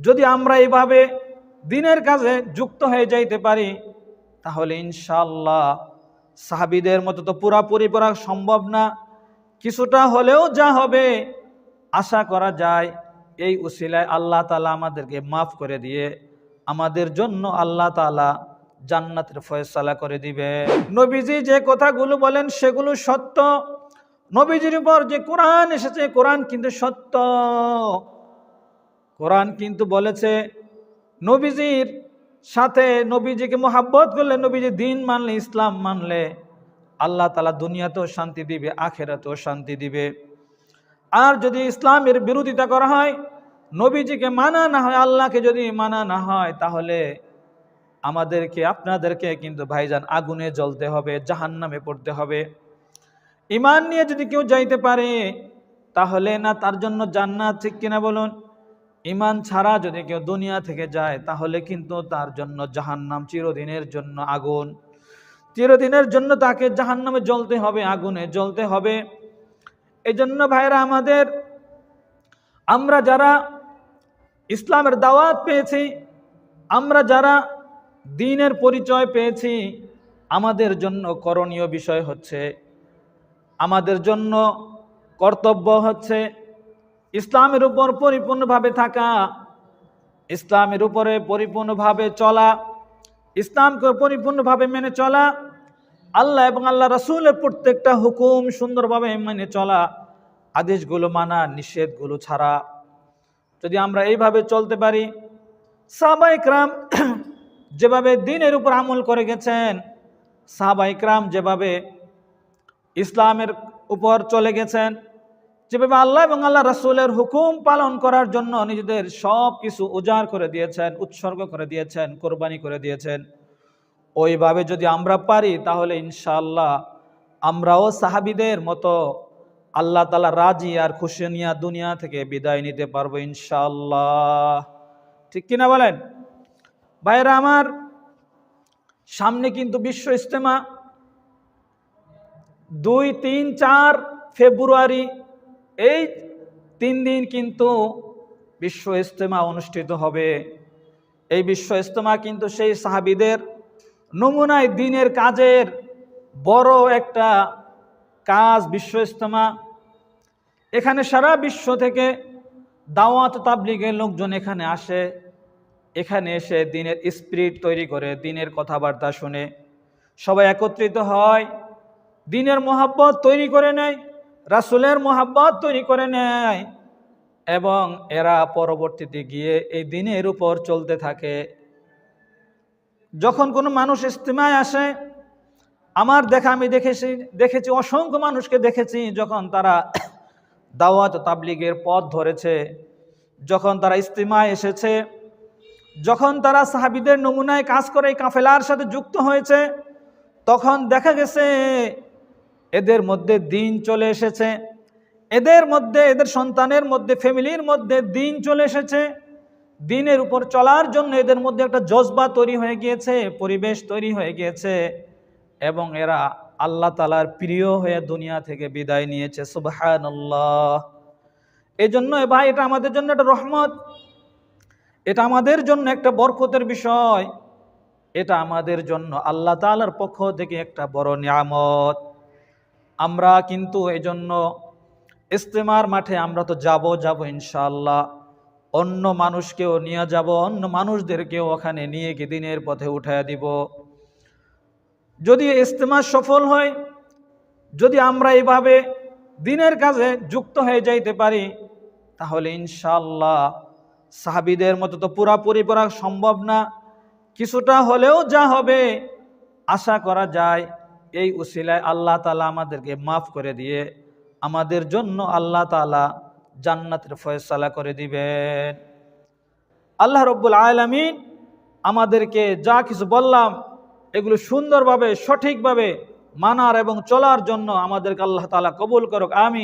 যদি আমরা এইভাবে দিনের কাজে যুক্ত হয়ে যাইতে পারি, তাহলে ইনশাআল্লাহ সাহাবীদের মতো তো পুরাপুরি করা সম্ভব না, কিছুটা হলেও যা হবে আশা করা যায় এই উসিলায় আল্লাহ তাআলা আমাদেরকে মাফ করে দিয়ে আমাদের জন্য আল্লাহ তাআলা জান্নাতের ফয়সালা করে দিবে। নবীজি যে কথাগুলো বলেন সেগুলো সত্য। নবীজির উপর যে কোরআন এসেছে কোরআন কিন্তু সত্য। কোরআন কিন্তু বলেছে নবীজির সাথে নবীজিকে মোহাব্বত করলে, নবীজি দিন মানলে, ইসলাম মানলে আল্লাহ তাআলা দুনিয়াতেও শান্তি দিবে, আখিরাতেও শান্তি দিবে। আর যদি ইসলামের বিরোধিতা করা হয়, নবীজিকে মানা না হয়, আল্লাহকে যদি মানা না হয়, তাহলে আমাদেরকে আপনাদেরকে কিন্তু ভাইজান আগুনে জ্বলতে হবে, জাহান্নামে পড়তে হবে। ঈমান নিয়ে যদি কেউ যাইতে পারে তাহলে না তার জন্য জান্নাত, ঠিক কিনা বলুন? ঈমান ছাড়া যদি কেউ দুনিয়া থেকে যায় তাহলে কিন্তু তার জন্য জাহান্নাম, চিরদিনের জন্য আগুন, চিরদিনের জন্য তাকে জাহান্নামে জ্বলতে হবে, আগুনে জ্বলতে হবে। এই জন্য ভাইরা আমাদের, আমরা যারা ইসলামের দাওয়াত পেয়েছি, আমরা যারা দ্বীনের পরিচয় পেয়েছি, আমাদের জন্য করণীয় বিষয় হচ্ছে, আমাদের জন্য কর্তব্য হচ্ছে ইসলামের উপর পরিপূর্ণভাবে থাকা, ইসলামের উপরে পরিপূর্ণভাবে চলা, ইসলামকে পরিপূর্ণভাবে মেনে চলা, আল্লাহ এবং আল্লাহ রাসূলের প্রত্যেকটা হুকুম সুন্দরভাবে মেনে চলা, আদেশগুলো মানা, নিষেধগুলো ছাড়া। যদি আমরা এইভাবে চলতে পারি, সাহাবায়ে কেরাম যেভাবে দ্বীনের উপর আমল করে গেছেন, সাহাবায়ে কেরাম যেভাবে ইসলামের উপর চলে গেছেন, যেভাবে আল্লাহ এবং আল্লাহ রাসূলের হুকুম পালন করার জন্য নিজেদের সব কিছু উজাড় করে দিয়েছেন, উৎসর্গ করে দিয়েছেন, কোরবানি করে দিয়েছেন, ওইভাবে যদি আমরা পারি তাহলে ইনশাআল্লাহ আমরাও সাহাবীদের মতো আল্লাহ তাআলা রাজি আর খুশি নিয়ে দুনিয়া থেকে বিদায় নিতে পারবো ইনশাআল্লাহ। ঠিক কিনা বলেন? ভাইরা আমার, সামনে কিন্তু বিশ্ব ইজতেমা 2, 3, 4 ফেব্রুয়ারি, এই 3 দিন কিন্তু বিশ্ব ইজতেমা অনুষ্ঠিত হবে। এই বিশ্ব ইজতেমা কিন্তু সেই সাহাবীদের নমুনায় দ্বীনের কাজের বড় একটা কাজ। বিশ্ব ইজতেমা, এখানে সারা বিশ্ব থেকে দাওয়াত তাবলীগের লোকজন এখানে আসে, এখানে এসে দ্বীনের স্পিরিট তৈরি করে, দ্বীনের কথাবার্তা শুনে সবাই একত্রিত হয়, দ্বীনের মোহাব্বত তৈরি করে নেয়, রাসূলের মোহাব্বত তৈরি করে নেয়, এবং এরা পরবর্তীতে গিয়ে এই দ্বীনের উপর চলতে থাকে। যখন কোনো মানুষ ইজতেমায় আসে, আমার দেখা, আমি দেখেছি অসংখ্য মানুষকে দেখেছি, যখন তারা দাওয়াত তাবলীগের পথ ধরেছে, যখন তারা ইজতেমায় এসেছে, যখন তারা সাহাবীদের নমুনায় কাজ করে এই কাফেলার সাথে যুক্ত হয়েছে, তখন দেখা গেছে এদের মধ্যে দ্বীন চলে এসেছে, এদের মধ্যে, এদের সন্তানের মধ্যে, ফ্যামিলির মধ্যে দ্বীন চলে এসেছে। দ্বীনের উপর চলার জন্য এদের মধ্যে একটা জজবা তৈরি হয়ে গিয়েছে, পরিবেশ তৈরি হয়ে গিয়েছে, এবং এরা আল্লাহ তাআলার প্রিয় হয়ে দুনিয়া থেকে বিদায় নিয়েছে। সুবহানাল্লাহ। এই জন্য ভাই, এটা আমাদের জন্য একটা রহমত, এটা আমাদের জন্য একটা বরকতের বিষয়, এটা আমাদের জন্য আল্লাহ তাআলার পক্ষ থেকে একটা বড় নিয়ামত। আমরা কিন্তু এই জন্য ইজতেমার মাঠে আমরা তো যাব ইনশাআল্লাহ, অন্য মানুষকেও নিয়ে যাব, অন্য মানুষদেরকেও ওখানে নিয়ে গিয়ে দ্বীনের পথে উঠাইয়া দিব। যদি ইজতেমা সফল হয়, যদি আমরা এইভাবে দ্বীনের কাজে যুক্ত হয়ে যাইতে পারি, তাহলে ইনশাআল্লাহ সাহাবীদের মতো তো পুরাপুরি করা সম্ভব না, কিছুটা হলেও যা হবে আশা করা যায় এই উসিলায় আল্লাহ তাআলা আমাদেরকে মাফ করে দিয়ে আমাদের জন্য আল্লাহ তাআলা জান্নাতের ফয়সালা করে দিবেন। আল্লাহ রাব্বুল আলামিন আমাদেরকে যা কিছু বললাম এগুলো সুন্দরভাবে, সঠিকভাবে মানার এবং চলার জন্য আমাদেরকে আল্লাহ তাআলা কবুল করুক, আমিন।